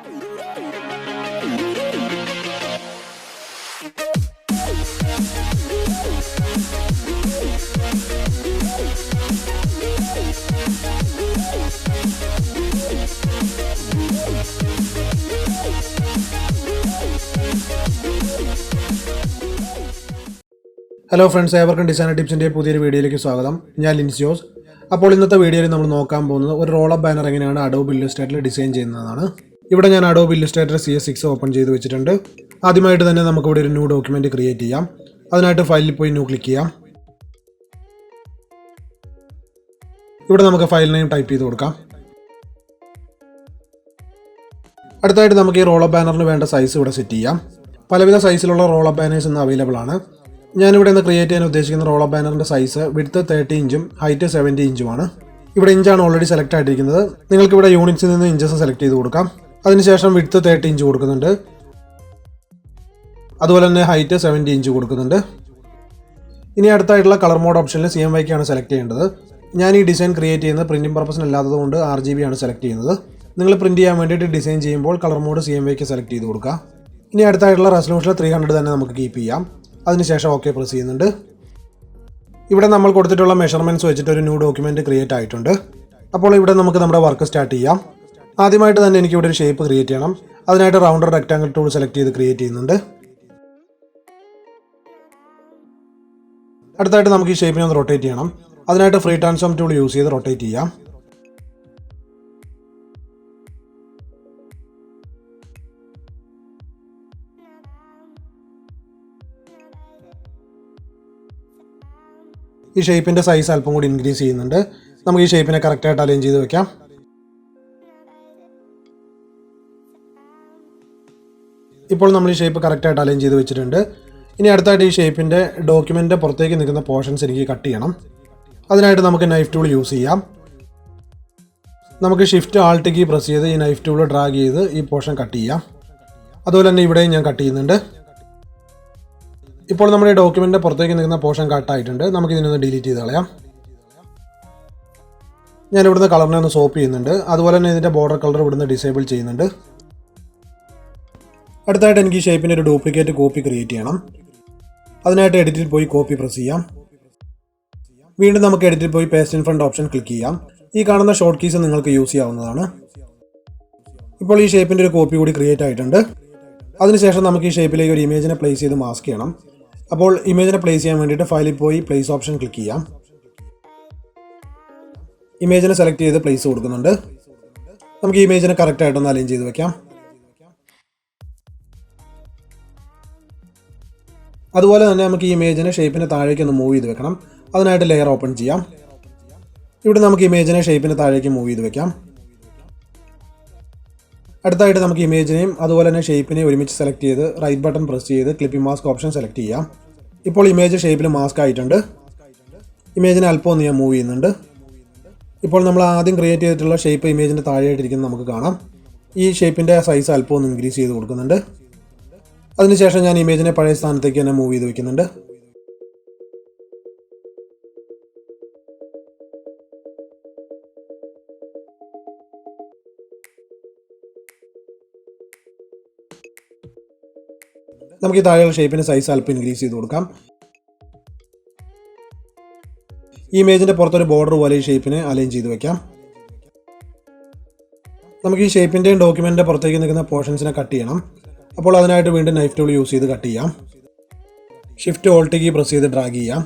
Hello friends, everyone designer tips in പുതിയൊരു വീഡിയോയിലേക്ക് സ്വാഗതം. ഞാൻ ലിൻസിയോസ്. അപ്പോൾ ഇന്നത്തെ വീഡിയോയിൽ നമ്മൾ നോക്കാൻ പോകുന്നത് ഒരു റോൾ അപ്പ് ബാനർ എങ്ങനെയാണ് Adobe Illustratorൽ ഡിസൈൻ ചെയ്യുന്നതാണ്. ഇവിടെ ഞാൻ Adobe Illustrator CS6 ഓപ്പൺ ചെയ്തു വെച്ചിട്ടുണ്ട്. ആദ്യമായിട്ട് തന്നെ നമുക്ക് ഇവിടെ ഒരു ന്യൂ ഡോക്യുമെന്റ് ക്രിയേറ്റ് ചെയ്യാം. അതിനായിട്ട് ഫയലിൽ പോയി ന്യൂ ക്ലിക്ക് ചെയ്യാം. ഇവിടെ നമുക്ക് ഫയൽ നെയിം ടൈപ്പ് ചെയ്ത് കൊടുക്കാം. അടുത്തായിട്ട് നമുക്ക് ഈ റോൾ അപ്പ് ബാനറിന് വേണ്ട സൈസ് ഇവിടെ സെറ്റ് ചെയ്യാം. പലവിധ സൈസിലുള്ള റോൾ അപ്പ് ബാനേഴ്സ് ഇന്ന് അവൈലബിൾ ആണ്. ഞാനിവിടെ നിന്ന് ക്രിയേറ്റ് ചെയ്യാൻ ഉദ്ദേശിക്കുന്ന റോൾ അപ്പ് ബാനറിൻ്റെ സൈസ് വിഡ്ത്ത് 30 ഇഞ്ചും ഹൈറ്റ് 70 ഇഞ്ചുമാണ്. ഇവിടെ ഇഞ്ചാണ് ഓൾറെഡി സെലക്ട് ആയിട്ടിരിക്കുന്നത്. നിങ്ങൾക്ക് ഇവിടെ യൂണിറ്റ്സിൽ നിന്ന് ഇഞ്ചസ് സെലക്ട് ചെയ്ത് കൊടുക്കാം. അതിനുശേഷം വിഡ്ത്ത് 30 ഇഞ്ച് കൊടുക്കുന്നുണ്ട്. അതുപോലെ തന്നെ ഹൈറ്റ് 70 ഇഞ്ച് കൊടുക്കുന്നുണ്ട്. ഇനി അടുത്തായിട്ടുള്ള കളർ മോഡ് ഓപ്ഷനിൽ CMYK ആണ് സെലക്ട് ചെയ്യേണ്ടത്. ഞാൻ ഈ ഡിസൈൻ ക്രിയേറ്റ് ചെയ്യുന്നത് പ്രിന്റിംഗ് പർപ്പസിന് അല്ലാത്തതുകൊണ്ട് RGB ആണ് സെലക്ട് ചെയ്യുന്നത്. നിങ്ങൾ പ്രിന്റ് ചെയ്യാൻ വേണ്ടിയിട്ട് ഡിസൈൻ ചെയ്യുമ്പോൾ കളർ മോഡ് CMYK സെലക്ട് ചെയ്ത് കൊടുക്കുക. ഇനി അടുത്തായിട്ടുള്ള റെസൊല്യൂഷൻ 300 തന്നെ നമുക്ക് കീപ്പ് ചെയ്യാം. അതിനുശേഷം ഓക്കെ പ്രസ് ചെയ്യുന്നുണ്ട്. ഇവിടെ നമ്മൾ കൊടുത്തിട്ടുള്ള മെഷർമെൻറ്റ്സ് വെച്ചിട്ട് ഒരു ന്യൂ ഡോക്യുമെൻറ്റ് ക്രിയേറ്റ് ആയിട്ടുണ്ട്. അപ്പോൾ ഇവിടെ നമുക്ക് നമ്മുടെ വർക്ക് സ്റ്റാർട്ട് ചെയ്യാം. ആദ്യമായിട്ട് തന്നെ എനിക്ക് ഇവിടെ ഒരു ഷേപ്പ് ക്രിയേറ്റ് ചെയ്യണം. അതിനായിട്ട് റൗണ്ടർ റെക്ടാങ്കിൾ ടൂൾ സെലക്ട് ചെയ്ത് ക്രിയേറ്റ് ചെയ്യുന്നുണ്ട്. അടുത്തായിട്ട് നമുക്ക് ഈ ഷേപ്പിനെ ഒന്ന് റൊട്ടേറ്റ് ചെയ്യണം. അതിനായിട്ട് ഫ്രീ ട്രാൻസ്ഫോം ടൂൾ യൂസ് ചെയ്ത് റൊട്ടേറ്റ് ചെയ്യാം. ഈ ഷേപ്പിൻ്റെ സൈസ് അല്പം കൂടി ഇൻക്രീസ് ചെയ്യുന്നുണ്ട്. നമുക്ക് ഈ ഷേപ്പിനെ കറക്റ്റായിട്ട് അലൈൻ ചെയ്ത് വെക്കാം. ഇപ്പോൾ നമ്മൾ ഈ ഷേപ്പ് കറക്റ്റായിട്ട് അലൈൻ ചെയ്ത് വെച്ചിട്ടുണ്ട്. ഇനി അടുത്തായിട്ട് ഈ ഷേപ്പിൻ്റെ ഡോക്യുമെൻ്റ് പുറത്തേക്ക് നിൽക്കുന്ന പോർഷൻസ് എനിക്ക് കട്ട് ചെയ്യണം. അതിനായിട്ട് നമുക്ക് നൈഫ് ടൂൾ യൂസ് ചെയ്യാം. നമുക്ക് ഷിഫ്റ്റ് ആൾട്ട് കീ പ്രസ് ചെയ്ത് ഈ നൈഫ് ടൂൾ ഡ്രാഗ് ചെയ്ത് ഈ പോർഷൻ കട്ട് ചെയ്യാം. അതുപോലെ തന്നെ ഇവിടെയും ഞാൻ കട്ട് ചെയ്യുന്നുണ്ട്. ഇപ്പോൾ നമ്മുടെ ഡോക്യുമെൻ്റ് പുറത്തേക്ക് നിൽക്കുന്ന പോർഷൻ കട്ടായിട്ടുണ്ട്. നമുക്ക് ഇതിനൊന്ന് ഡിലീറ്റ് ചെയ്ത് കളയാം. ഞാൻ ഇവിടുന്ന് കളറിനെ ഒന്ന് സോപ്പ് ചെയ്യുന്നുണ്ട്. അതുപോലെ തന്നെ ഇതിൻ്റെ ബോർഡർ കളർ ഇവിടുന്ന് ഡിസേബിൾ ചെയ്യുന്നുണ്ട്. അടുത്തായിട്ട് എനിക്ക് ഈ ഷേപ്പിൻ്റെ ഒരു ഡ്യൂപ്ലിക്കേറ്റ് കോപ്പി ക്രിയേറ്റ് ചെയ്യണം. അതിനായിട്ട് എഡിറ്റിൽ പോയി കോപ്പി പ്രസ് ചെയ്യാം. വീണ്ടും നമുക്ക് എഡിറ്റിൽ പോയി paste in front option click ചെയ്യാം. ഈ കാണുന്ന ഷോർട്ട് കീസ് നിങ്ങൾക്ക് യൂസ് ചെയ്യാവുന്നതാണ്. ഇപ്പോൾ ഈ ഷേപ്പിൻ്റെ ഒരു കോപ്പി കൂടി ക്രിയേറ്റ് ആയിട്ടുണ്ട്. അതിനുശേഷം നമുക്ക് ഈ ഷേപ്പിലേക്ക് ഒരു ഇമേജിനെ പ്ലേസ് ചെയ്ത് മാസ്ക് ചെയ്യണം. അപ്പോൾ ഇമേജിനെ പ്ലേസ് ചെയ്യാൻ വേണ്ടിയിട്ട് ഫയലിൽ പോയി പ്ലേസ് ഓപ്ഷൻ ക്ലിക്ക് ചെയ്യാം. ഇമേജിനെ സെലക്ട് ചെയ്ത് പ്ലേസ് കൊടുക്കുന്നുണ്ട്. നമുക്ക് ഈ ഇമേജിനെ കറക്റ്റായിട്ടൊന്ന് അലൈൻ ചെയ്ത് വെക്കാം. അതുപോലെ തന്നെ നമുക്ക് ഈ ഇമേജിനെ ഷേപ്പിന് താഴേക്ക് ഒന്ന് മൂവ് ചെയ്ത് വെക്കണം. അതിനായിട്ട് ലെയർ ഓപ്പൺ ചെയ്യാം. ഇവിടെ നമുക്ക് ഇമേജിനെ ഷേപ്പിന് താഴേക്ക് മൂവ് ചെയ്ത് വെക്കാം. അടുത്തായിട്ട് നമുക്ക് ഇമേജിനെയും അതുപോലെ തന്നെ ഷേപ്പിനെയും ഒരുമിച്ച് സെലക്ട് ചെയ്ത് റൈറ്റ് ബട്ടൺ പ്രസ് ചെയ്ത് ക്ലിപ്പിംഗ് മാസ്ക് ഓപ്ഷൻ സെലക്ട് ചെയ്യാം. ഇപ്പോൾ ഇമേജ് ഷേപ്പിൽ മാസ്ക് ആയിട്ടുണ്ട്. ഇമേജിനെ അല്പം ഒന്ന് ഞാൻ മൂവ് ചെയ്യുന്നുണ്ട്. ഇപ്പോൾ നമ്മൾ ആദ്യം ക്രിയേറ്റ് ചെയ്തിട്ടുള്ള ഷേപ്പ് ഇമേജിൻ്റെ താഴെയായിട്ടിരിക്കുന്നത് നമുക്ക് കാണാം. ഈ ഷേപ്പിൻ്റെ സൈസ് അല്പം ഒന്ന് ഇൻക്രീസ് ചെയ്ത് കൊടുക്കുന്നുണ്ട്. അതിനുശേഷം ഞാൻ ഇമേജിനെ പഴയ സ്ഥാനത്തേക്ക് തന്നെ മൂവ് ചെയ്ത് വെക്കുന്നുണ്ട്. നമുക്ക് ഈ താഴെയുള്ള ഷേപ്പിൻ്റെ സൈസ് അല്പം ഇൻക്രീസ് ചെയ്ത് കൊടുക്കാം. ഈ ഇമേജിൻ്റെ പുറത്തൊരു ബോർഡർ പോലെ ഈ ഷേപ്പിനെ അലൈൻ ചെയ്ത് വെക്കാം. നമുക്ക് ഈ ഷേപ്പിൻ്റെയും ഡോക്യുമെൻ്റിൻ്റെ പുറത്തേക്ക് നിൽക്കുന്ന പോർഷൻസിനെ കട്ട് ചെയ്യണം. അപ്പോൾ അതിനായിട്ട് വീണ്ടും നൈഫ് ടൂൾ യൂസ് ചെയ്ത് കട്ട് ചെയ്യാം. ഷിഫ്റ്റ് ഓൾട്ട് കീ പ്രസ് ചെയ്ത് ഡ്രാഗ് ചെയ്യാം.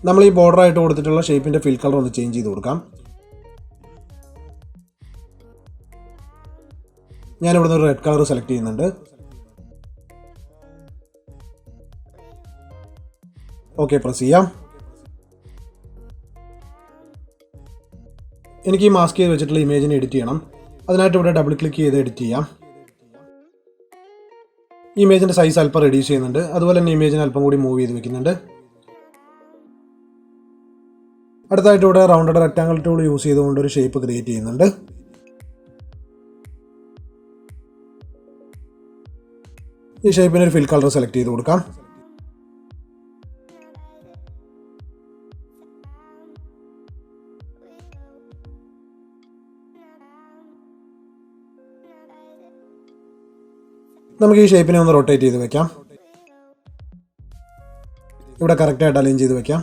നമ്മൾ ഈ ബോർഡർ ആയിട്ട് കൊടുത്തിട്ടുള്ള ഷേപ്പിൻ്റെ ഫിൽ കളർ ഒന്ന് ചേഞ്ച് ചെയ്ത് കൊടുക്കാം. ഞാനിവിടെ നിന്ന് ഒരു റെഡ് കളർ സെലക്ട് ചെയ്യുന്നുണ്ട്. ഓക്കെ പ്രസ് ചെയ്യാം. എനിക്ക് ഈ മാസ്ക് ചെയ്ത് വെച്ചിട്ടുള്ള ഇമേജിനെ എഡിറ്റ് ചെയ്യണം. അതിനായിട്ട് ഇവിടെ ഡബിൾ ക്ലിക്ക് ചെയ്ത് എഡിറ്റ് ചെയ്യാം. ഈ ഇമേജിൻ്റെ സൈസ് അല്പം റെഡ്യൂസ് ചെയ്യുന്നുണ്ട്. അതുപോലെ തന്നെ ഇമേജിനെ അല്പം കൂടി മൂവ് ചെയ്ത് വെക്കുന്നുണ്ട്. അടുത്തായിട്ട് ഇവിടെ റൗണ്ടഡ് റെക്ടാങ്കിൾ ടൂൾ യൂസ് ചെയ്തുകൊണ്ട് ഒരു ഷേപ്പ് ക്രിയേറ്റ് ചെയ്യുന്നുണ്ട്. ഈ ഷേപ്പിന് ഒരു ഫിൽ കളർ സെലക്ട് ചെയ്ത് കൊടുക്കാം. നമുക്ക് ഈ ഷേപ്പിനെ ഒന്ന് റൊട്ടേറ്റ് ചെയ്ത് വെക്കാം. ഇവിടെ കറക്റ്റായിട്ട് അലൈൻ ചെയ്ത് വെക്കാം.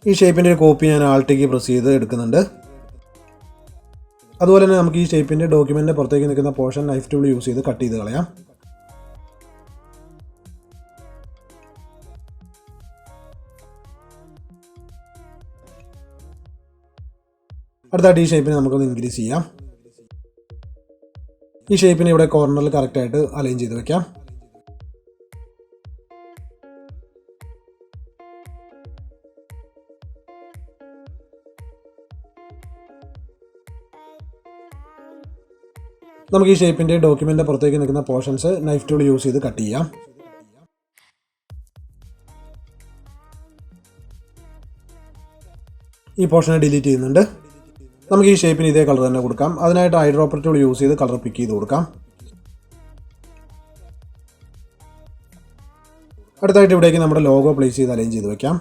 ഈ ഷേപ്പിൻ്റെ ഒരു കോപ്പി ഞാൻ ആൾട്ടേക്ക് പ്രസ് ചെയ്ത് എടുക്കുന്നുണ്ട്. അതുപോലെ തന്നെ നമുക്ക് ഈ ഷേപ്പിൻ്റെ ഡോക്യുമെൻ്റിൻ്റെ പുറത്തേക്ക് നിൽക്കുന്ന പോർഷൻ നൈഫ് ടൂൾ യൂസ് ചെയ്ത് കട്ട് ചെയ്ത് കളയാം. അടുത്തായിട്ട് ഈ ഷേപ്പിനെ നമുക്കൊന്ന് ഇൻക്രീസ് ചെയ്യാം. ഈ ഷേപ്പിനെ ഇവിടെ കോർണറിൽ കറക്റ്റായിട്ട് അലൈൻ ചെയ്ത് വെക്കാം. നമുക്ക് ഈ ഷേപ്പിൻ്റെ ഡോക്യുമെൻ്റിൻ്റെ പുറത്തേക്ക് നിൽക്കുന്ന പോർഷൻസ് നൈഫ് ടൂൾ യൂസ് ചെയ്ത് കട്ട് ചെയ്യാം. ഈ പോർഷനെ ഡിലീറ്റ് ചെയ്യുന്നുണ്ട്. നമുക്ക് ഈ ഷേപ്പിന് ഇതേ കളർ തന്നെ കൊടുക്കാം. അതിനായിട്ട് ഐ ഡ്രോപ്പർ ടൂൾ യൂസ് ചെയ്ത് കളർ പിക്ക് ചെയ്ത് കൊടുക്കാം. അടുത്തായിട്ട് ഇവിടേക്ക് നമ്മുടെ ലോഗോ പ്ലേസ് ചെയ്ത് അലൈൻ ചെയ്ത് വെക്കാം.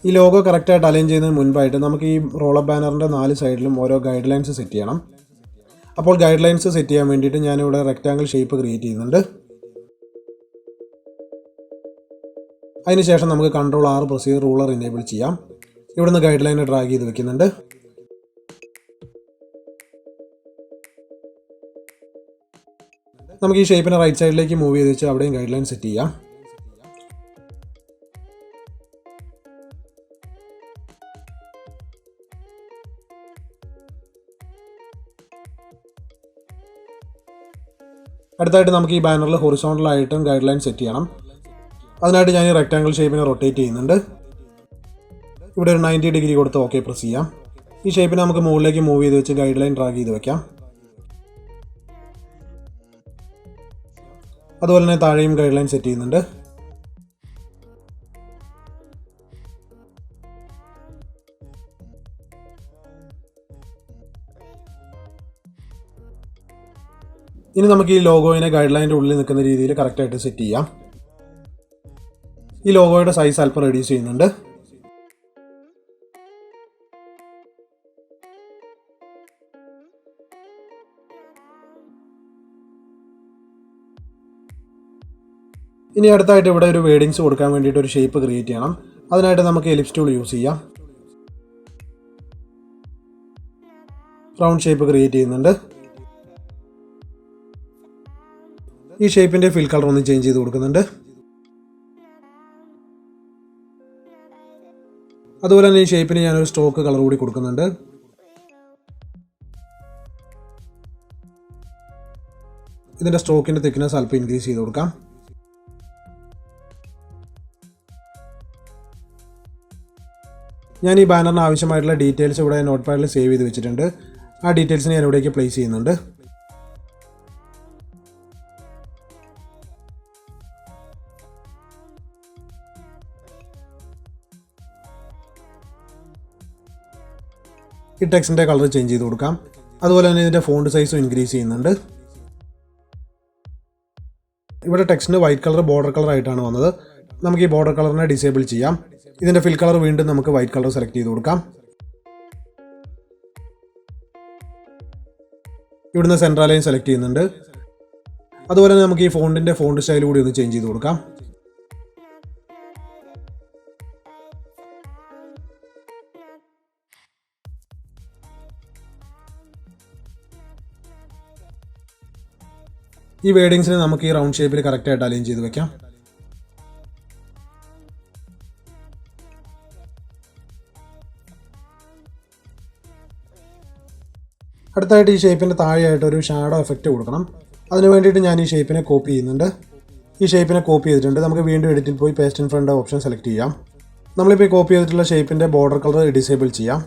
ഈ ലോഗോ കറക്റ്റായിട്ട് അലൈൻ ചെയ്യുന്നതിന് മുൻപായിട്ട് നമുക്ക് ഈ റോളപ്പ് ബാനറിൻ്റെ 4 സൈഡിലും ഓരോ ഗൈഡ് ലൈൻസ് സെറ്റ് ചെയ്യണം. അപ്പോൾ ഗൈഡ് ലൈൻസ് സെറ്റ് ചെയ്യാൻ വേണ്ടിയിട്ട് ഞാനിവിടെ റെക്റ്റാങ്കിൾ ഷേപ്പ് ക്രിയേറ്റ് ചെയ്യുന്നുണ്ട്. അതിനുശേഷം നമുക്ക് Ctrl+R പ്രസ് ചെയ്ത് റൂളർ എനേബിൾ ചെയ്യാം. ഇവിടുന്ന് ഗൈഡ് ലൈൻ ഡ്രാഗ് ചെയ്ത് വെക്കുന്നുണ്ട്. നമുക്ക് ഈ ഷേപ്പിനെ റൈറ്റ് സൈഡിലേക്ക് മൂവ് ചെയ്ത് വെച്ച് അവിടെയും ഗൈഡ് ലൈൻ സെറ്റ് ചെയ്യാം. അടുത്തായിട്ട് നമുക്ക് ഈ ബാനറിൽ ഹൊറിസോണ്ടലായിട്ടും ഗൈഡ് ലൈൻ സെറ്റ് ചെയ്യണം. അതിനായിട്ട് ഞാൻ ഈ റെക്റ്റാങ്കിൾ ഷേപ്പിനെ റൊട്ടേറ്റ് ചെയ്യുന്നുണ്ട്. ഇവിടെ ഒരു 90 ഡിഗ്രി കൊടുത്ത് ഓക്കെ പ്രസ് ചെയ്യാം. ഈ ഷേപ്പിനെ നമുക്ക് മുകളിലേക്ക് മൂവ് ചെയ്ത് വെച്ച് ഗൈഡ് ലൈൻ ഡ്രാഗ് ചെയ്ത് വെക്കാം. അതുപോലെ തന്നെ താഴെയും ഗൈഡ് ലൈൻ സെറ്റ് ചെയ്യുന്നുണ്ട്. ഇനി നമുക്ക് ഈ ലോഗോയിനെ ഗൈഡ് ലൈനിൻ്റെ ഉള്ളിൽ നിൽക്കുന്ന രീതിയിൽ കറക്റ്റായിട്ട് സെറ്റ് ചെയ്യാം. ഈ ലോഗോയുടെ സൈസ് അല്പം റെഡ്യൂസ് ചെയ്യുന്നുണ്ട്. ഇനി അടുത്തായിട്ട് ഇവിടെ ഒരു വേഡിങ്സ് കൊടുക്കാൻ വേണ്ടിയിട്ട് ഒരു ഷേപ്പ് ക്രിയേറ്റ് ചെയ്യണം. അതിനായിട്ട് നമുക്ക് എലിപ്സ് ടൂൾ യൂസ് ചെയ്യാം. റൗണ്ട് ഷേപ്പ് ക്രിയേറ്റ് ചെയ്യുന്നുണ്ട്. ഈ ഷേപ്പിൻ്റെ ഫിൽ കളർ ഒന്ന് ചേഞ്ച് ചെയ്ത് കൊടുക്കുന്നുണ്ട്. അതുപോലെ തന്നെ ഈ ഷേപ്പിന് ഞാനൊരു സ്ട്രോക്ക് കളർ കൂടി കൊടുക്കുന്നുണ്ട്. ഇതിൻ്റെ സ്ട്രോക്കിൻ്റെ തിക്നെസ് അല്പം ഇൻക്രീസ് ചെയ്ത് കൊടുക്കാം. ഞാൻ ഈ ബാനറിന് ആവശ്യമായിട്ടുള്ള ഡീറ്റെയിൽസ് ഇവിടെ നോട്ട് പാഡിൽ സേവ് ചെയ്ത് വെച്ചിട്ടുണ്ട്. ആ ഡീറ്റെയിൽസിനെ ഞാൻ ഇവിടേക്ക് പ്ലേസ് ചെയ്യുന്നുണ്ട്. ഈ ടെക്സ്റ്റിൻ്റെ കളർ ചേഞ്ച് ചെയ്ത് കൊടുക്കാം. അതുപോലെ തന്നെ ഇതിൻ്റെ ഫോണ്ട് സൈസും ഇൻക്രീസ് ചെയ്യുന്നുണ്ട്. ഇവിടെ ടെക്സ്റ്റിന് വൈറ്റ് കളർ ബോർഡർ കളർ ആയിട്ടാണ് വന്നത്. നമുക്ക് ഈ ബോർഡർ കളറിനെ ഡിസേബിൾ ചെയ്യാം. ഇതിൻ്റെ ഫിൽ കളർ വീണ്ടും നമുക്ക് വൈറ്റ് കളർ സെലക്ട് ചെയ്ത് കൊടുക്കാം. ഇവിടുന്ന് സെൻട്രൽ ലൈൻ സെലക്ട് ചെയ്യുന്നുണ്ട്. അതുപോലെ തന്നെ നമുക്ക് ഈ ഫോണ്ടിൻ്റെ ഫോണ്ട് സ്റ്റൈൽ കൂടി ഒന്ന് ചേഞ്ച് ചെയ്ത് കൊടുക്കാം. ഈ വേഡിങ്സിനെ നമുക്ക് ഈ റൗണ്ട് ഷേപ്പിൽ കറക്റ്റായിട്ട് അലൈൻ ചെയ്ത് വെക്കാം. അടുത്തായിട്ട് ഈ ഷേപ്പിൻ്റെ താഴെയായിട്ട് ഒരു ഷാഡോ എഫക്റ്റ് കൊടുക്കണം. അതിന് വേണ്ടിയിട്ട് ഞാൻ ഈ ഷേപ്പിനെ കോപ്പി ചെയ്യുന്നുണ്ട്. ഈ ഷേപ്പിനെ കോപ്പി ചെയ്തിട്ടുണ്ട്. നമുക്ക് വീണ്ടും എഡിറ്റിൽ പോയി paste in front option select ചെയ്യാം. നമ്മളിപ്പോൾ കോപ്പി ചെയ്തിട്ടുള്ള ഷേപ്പിൻ്റെ ബോർഡർ കളർ ഡിസേബിൾ ചെയ്യാം.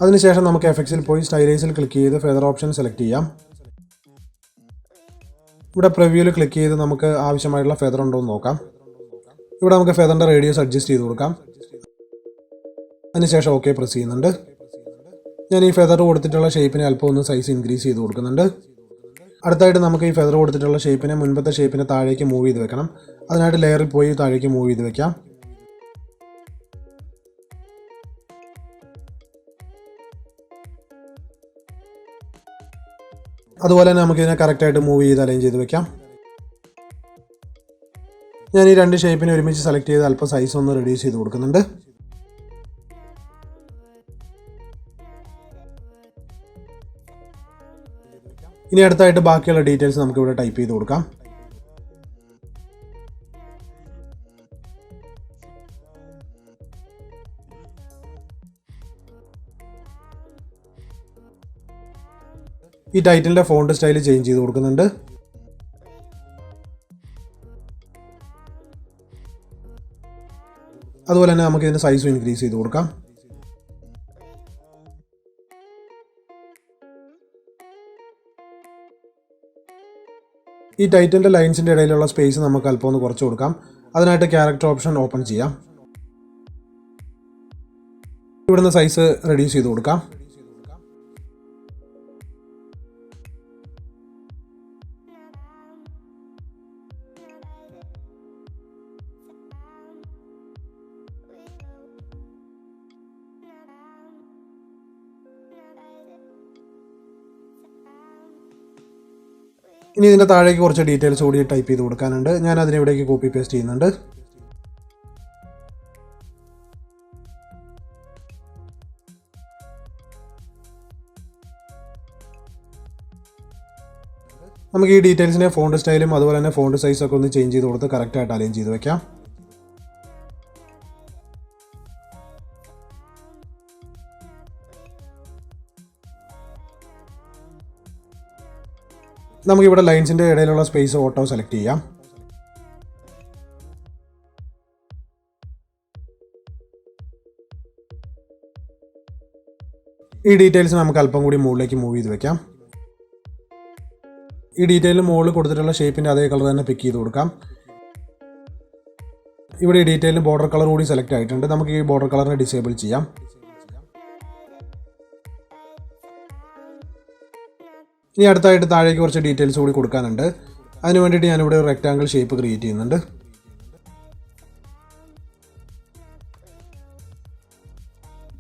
അതിനുശേഷം നമുക്ക് എഫക്ട്സിൽ പോയി സ്റ്റൈലൈസിൽ ക്ലിക്ക് ചെയ്ത് ഫെദർ ഓപ്ഷൻ സെലക്ട് ചെയ്യാം. ഇവിടെ പ്രിവ്യൂവിൽ ക്ലിക്ക് ചെയ്ത് നമുക്ക് ആവശ്യമായിട്ടുള്ള ഫെദർ ഉണ്ടോ എന്ന് നോക്കാം. ഇവിടെ നമുക്ക് ഫെദറിൻ്റെ റേഡിയസ് അഡ്ജസ്റ്റ് ചെയ്ത് കൊടുക്കാം. അതിനുശേഷം ഓക്കെ പ്രസ് ചെയ്യുന്നുണ്ട്. ഞാൻ ഈ ഫെദർ കൊടുത്തിട്ടുള്ള ഷേപ്പിനെ അല്പം ഒന്ന് സൈസ് ഇൻക്രീസ് ചെയ്ത് കൊടുക്കുന്നുണ്ട്. അടുത്തായിട്ട് നമുക്ക് ഈ ഫെദർ കൊടുത്തിട്ടുള്ള ഷേപ്പിനെ മുൻപത്തെ ഷേപ്പിനെ താഴേക്ക് മൂവ് ചെയ്ത് വെക്കണം. അതിനായിട്ട് ലെയറിൽ പോയി താഴേക്ക് മൂവ് ചെയ്ത് വെക്കാം. അതുപോലെ തന്നെ നമുക്കിതിനെ കറക്റ്റായിട്ട് മൂവ് ചെയ്ത് അലൈൻ ചെയ്ത് വെക്കാം. ഞാൻ ഈ രണ്ട് ഷേപ്പിനെ ഒരുമിച്ച് സെലക്ട് ചെയ്ത് അല്പം സൈസ് ഒന്ന് റെഡ്യൂസ് ചെയ്ത് കൊടുക്കുന്നുണ്ട്. ഇനി അടുത്തായിട്ട് ബാക്കിയുള്ള ഡീറ്റെയിൽസ് നമുക്ക് ഇവിടെ ടൈപ്പ് ചെയ്ത് കൊടുക്കാം. ഈ ടൈറ്റിലിൻ്റെ ഫോണ്ട് സ്റ്റൈൽ ചേഞ്ച് ചെയ്ത് കൊടുക്കുന്നുണ്ട്. അതുപോലെ തന്നെ നമുക്ക് ഇതിൻ്റെ സൈസും ഇൻക്രീസ് ചെയ്ത് കൊടുക്കാം. ഈ ടൈറ്റിലിൻ്റെ ലൈൻസിൻ്റെ ഇടയിലുള്ള സ്പേസ് നമുക്ക് അല്പം ഒന്ന് കുറച്ച് കൊടുക്കാം. അതിനായിട്ട് ക്യാരക്ടർ ഓപ്ഷൻ ഓപ്പൺ ചെയ്യാം. ഇവിടുന്ന് സൈസ് റെഡ്യൂസ് ചെയ്ത് കൊടുക്കാം. ഇനി ഇതിൻ്റെ താഴേക്ക് കുറച്ച് ഡീറ്റെയിൽസ് കൂടി ടൈപ്പ് ചെയ്ത് കൊടുക്കാനുണ്ട്. ഞാൻ അതിനിവിടേക്ക് കോപ്പി പേസ്റ്റ് ചെയ്യുന്നുണ്ട്. നമുക്ക് ഈ ഡീറ്റെയിൽസിനെ ഫോണ്ട് സ്റ്റൈലും അതുപോലെ തന്നെ ഫോണ്ട് സൈസൊക്കെ ഒന്ന് ചേഞ്ച് ചെയ്ത് കൊടുത്ത് കറക്റ്റായിട്ട് അലൈൻ ചെയ്ത് വെക്കാം. നമുക്കിവിടെ ലൈൻസിൻ്റെ ഇടയിലുള്ള സ്പേസ് ഓട്ടോ സെലക്ട് ചെയ്യാം. ഈ ഡീറ്റെയിൽസ് നമുക്ക് അല്പം കൂടി മുകളിലേക്ക് മൂവ് ചെയ്ത് വെക്കാം. ഈ ഡീറ്റെയിൽ മുകളിൽ കൊടുത്തിട്ടുള്ള ഷേപ്പിൻ്റെ അതേ കളർ തന്നെ പിക്ക് ചെയ്ത് കൊടുക്കാം. ഇവിടെ ഈ ഡീറ്റെയിലിന് ബോർഡർ കളർ കൂടി സെലക്ട് ആയിട്ടുണ്ട്. നമുക്ക് ഈ ബോർഡർ കളറിനെ ഡിസേബിൾ ചെയ്യാം. ഇനി അടുത്തായിട്ട് താഴേക്ക് കുറച്ച് ഡീറ്റെയിൽസ് കൂടി കൊടുക്കാനുണ്ട്. അതിന് വേണ്ടിയിട്ട് ഞാനിവിടെ ഒരു റെക്റ്റാങ്കിൾ ഷേപ്പ് ക്രിയേറ്റ് ചെയ്യുന്നുണ്ട്.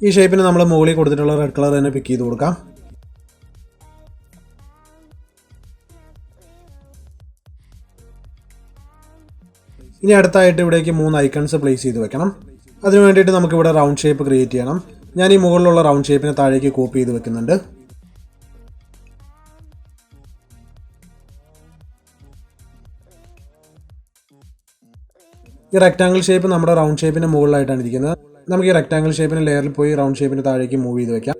ഈ ഷേപ്പിന് നമ്മൾ മുകളിൽ കൊടുത്തിട്ടുള്ള റെഡ് കളർ തന്നെ പിക്ക് ചെയ്ത് കൊടുക്കാം. ഇനി അടുത്തായിട്ട് ഇവിടേക്ക് 3 ഐക്കൺസ് പ്ലേസ് ചെയ്ത് വെക്കണം. അതിന് വേണ്ടിയിട്ട് നമുക്കിവിടെ റൗണ്ട് ഷേപ്പ് ക്രിയേറ്റ് ചെയ്യണം. ഞാൻ ഈ മുകളിലുള്ള റൗണ്ട് ഷേപ്പിനെ താഴേക്ക് കോപ്പി ചെയ്ത് വെക്കുന്നുണ്ട്. ഈ റെക്റ്റാങ്കിൾ ഷേപ്പ് നമ്മുടെ റൗണ്ട് ഷേപ്പിൻ്റെ മുകളിലായിട്ടാണ് ഇരിക്കുന്നത്. നമുക്ക് ഈ റെക്റ്റാങ്കിൾ ഷേപ്പിന് ലെയറിൽ പോയി റൗണ്ട് ഷേപ്പിന് താഴേക്ക് മൂവ് ചെയ്ത് വെക്കാം.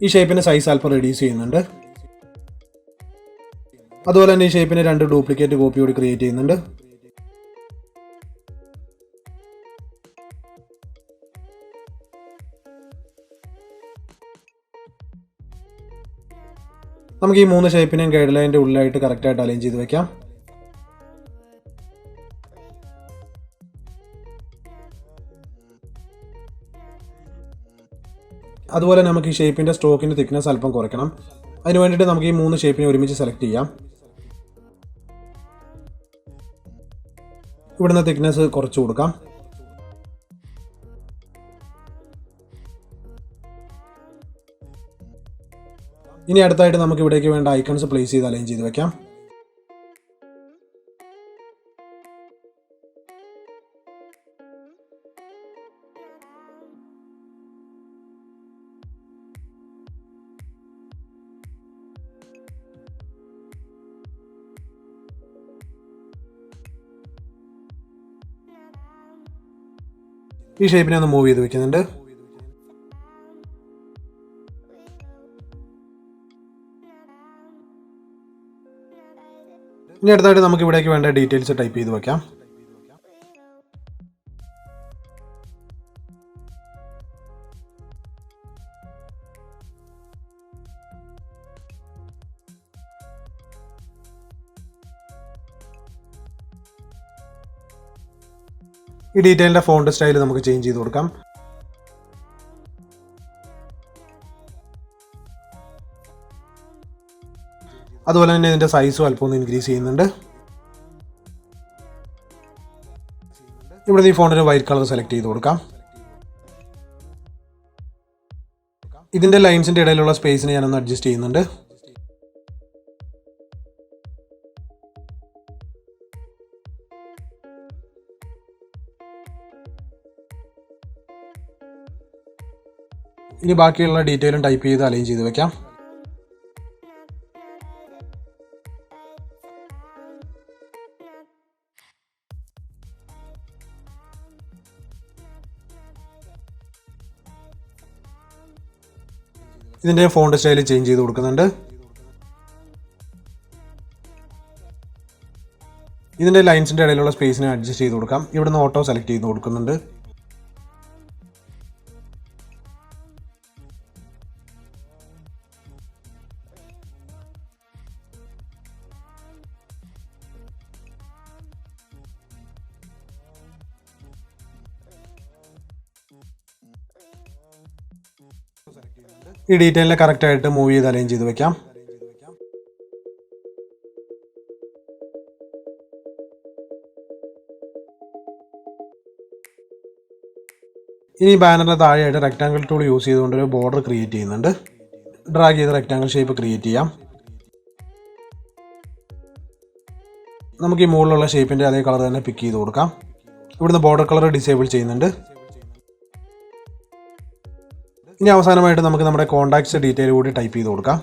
ഈ ഷേപ്പിൻ്റെ സൈസ് അല്പം റെഡ്യൂസ് ചെയ്യുന്നുണ്ട്. അതുപോലെ തന്നെ ഈ ഷേപ്പിന് 2 ഡ്യൂപ്ലിക്കേറ്റ് കോപ്പി കൂടി ക്രിയേറ്റ് ചെയ്യുന്നുണ്ട്. നമുക്ക് ഈ 3 ഷേപ്പിനെയും ഗൈഡ് ലൈനിൻ്റെ ഉള്ളിലായിട്ട് കറക്റ്റായിട്ട് അലൈൻ ചെയ്ത് വെക്കാം. അതുപോലെ നമുക്ക് ഈ ഷേപ്പിൻ്റെ സ്ട്രോക്കിൻ്റെ തിക്നെസ് അല്പം കുറയ്ക്കണം. അതിന് വേണ്ടിയിട്ട് നമുക്ക് ഈ 3 ഷേപ്പിനെ ഒരുമിച്ച് സെലക്ട് ചെയ്യാം. ഇവിടുന്ന് തിക്നെസ് കുറച്ച് കൊടുക്കാം. ഇനി അടുത്തായിട്ട് നമുക്ക് ഇവിടേക്ക് വേണ്ട ഐക്കൺസ് പ്ലേസ് ചെയ്ത് അലൈൻ ചെയ്ത് വെക്കാം. ഈ ഷേപ്പിനെ ഒന്ന് മൂവ് ചെയ്ത് വെക്കുന്നുണ്ട്. ഇനി അടുത്തായിട്ട് നമുക്ക് ഇവിടേക്ക് വേണ്ട ഡീറ്റെയിൽസ് ടൈപ്പ് ചെയ്ത് വെക്കാം. ഈ ഡീറ്റെയിലിൻ്റെ ഫോണ്ട് സ്റ്റൈൽ നമുക്ക് ചേഞ്ച് ചെയ്ത് കൊടുക്കാം. അതുപോലെ തന്നെ ഇതിൻ്റെ സൈസും അല്പം ഒന്ന് ഇൻക്രീസ് ചെയ്യുന്നുണ്ട്. ഇവിടെ ഈ ഫോണ്ടിന് വൈറ്റ് കളർ സെലക്ട് ചെയ്ത് കൊടുക്കാം. ഇതിൻ്റെ ലൈൻസിൻ്റെ ഇടയിലുള്ള സ്പേസിന് ഞാനൊന്ന് അഡ്ജസ്റ്റ് ചെയ്യുന്നുണ്ട്. ഇനി ബാക്കിയുള്ള ഡീറ്റെയിലും ടൈപ്പ് ചെയ്ത് അലൈൻ ചെയ്ത് വെക്കാം. ഇതിൻ്റെ ഫോണ്ട് സ്റ്റൈൽ ചേഞ്ച് ചെയ്ത് കൊടുക്കുന്നുണ്ട്. ഇതിൻ്റെ ലൈൻസിൻ്റെ ഇടയിലുള്ള സ്പേസിനെ അഡ്ജസ്റ്റ് ചെയ്ത് കൊടുക്കാം. ഇവിടുന്ന് ഓട്ടോ സെലക്ട് ചെയ്ത് കൊടുക്കുന്നുണ്ട്. ഈ ഡീറ്റെയിലിനെ കറക്റ്റായിട്ട് മൂവ് ചെയ്ത് അലൈൻ ചെയ്ത് വെക്കാം. ഇനി ബാനറിന് താഴെയായിട്ട് റെക്റ്റാങ്കിൾ ടൂൾ യൂസ് ചെയ്തുകൊണ്ട് ഒരു ബോർഡർ ക്രിയേറ്റ് ചെയ്യുന്നുണ്ട്. ഡ്രാഗ് ചെയ്ത് റെക്റ്റാങ്കിൾ ഷേപ്പ് ക്രിയേറ്റ് ചെയ്യാം. നമുക്ക് ഈ മുകളിലുള്ള ഷേപ്പിൻ്റെ അതേ കളർ തന്നെ പിക്ക് ചെയ്ത് കൊടുക്കാം. ഇവിടുന്ന് ബോർഡർ കളർ ഡിസേബിൾ ചെയ്യുന്നുണ്ട്. ഇനി അവസാനമായിട്ട് നമുക്ക് നമ്മുടെ കോൺടാക്ട്സ് ഡീറ്റെയിൽ കൂടി ടൈപ്പ് ചെയ്ത് കൊടുക്കാം.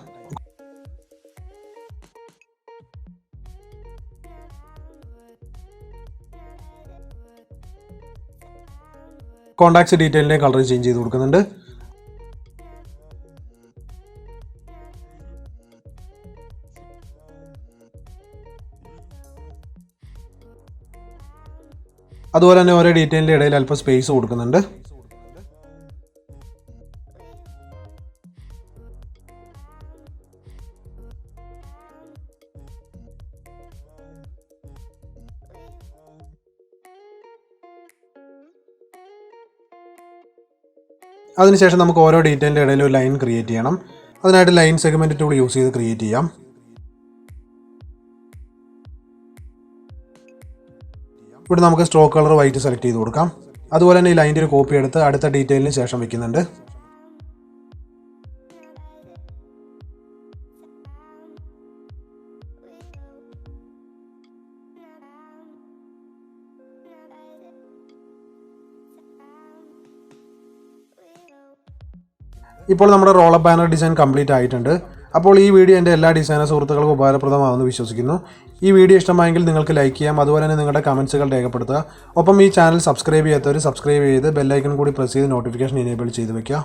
കോൺടാക്ട്സ് ഡീറ്റെയിലിൻ്റെ കളർ ചേഞ്ച് ചെയ്ത് കൊടുക്കുന്നുണ്ട്. അതുപോലെ തന്നെ ഓരോ ഡീറ്റെയിലിൻ്റെ ഇടയിൽ അല്പം സ്പേസ് കൊടുക്കുന്നുണ്ട്. അതിനുശേഷം നമുക്ക് ഓരോ ഡീറ്റെയിലിൻ്റെ ഇടയിൽ ഒരു ലൈൻ ക്രിയേറ്റ് ചെയ്യണം. അതിനായിട്ട് ലൈൻ സെഗ്മെൻറ്റ് ടൂൾ യൂസ് ചെയ്ത് ക്രിയേറ്റ് ചെയ്യാം. ഇവിടെ നമുക്ക് സ്ട്രോക്ക് കളർ വൈറ്റ് സെലക്ട് ചെയ്ത് കൊടുക്കാം. അതുപോലെ തന്നെ ഈ ലൈൻ്റെ ഒരു കോപ്പി എടുത്ത് അടുത്ത ഡീറ്റെയിലിന് ശേഷം വെക്കുന്നുണ്ട്. ഇപ്പോൾ നമ്മുടെ റോളപ്പ് ബാനർ ഡിസൈൻ കംപ്ലീറ്റ് ആയിട്ടുണ്ട്. അപ്പോൾ ഈ വീഡിയോ എൻ്റെ എല്ലാ ഡിസൈനർ സുഹൃത്തുക്കൾക്കും ഉപകാരപ്രദമാണെന്ന് വിശ്വസിക്കുന്നു. ഈ വീഡിയോ ഇഷ്ടമായെങ്കിൽ നിങ്ങൾക്ക് ലൈക്ക് ചെയ്യാം. അതുപോലെ തന്നെ നിങ്ങളുടെ കമൻസുകൾ രേഖപ്പെടുത്തുക. ഒപ്പം ഈ ചാനൽ സബ്സ്ക്രൈബ് ചെയ്യാത്തവർ സബ്സ്ക്രൈബ് ചെയ്ത് ബെല്ലൈക്കൺ കൂടി പ്രസ് ചെയ്ത് നോട്ടിഫിക്കേഷൻ എനേബിൾ ചെയ്ത് വയ്ക്കുക.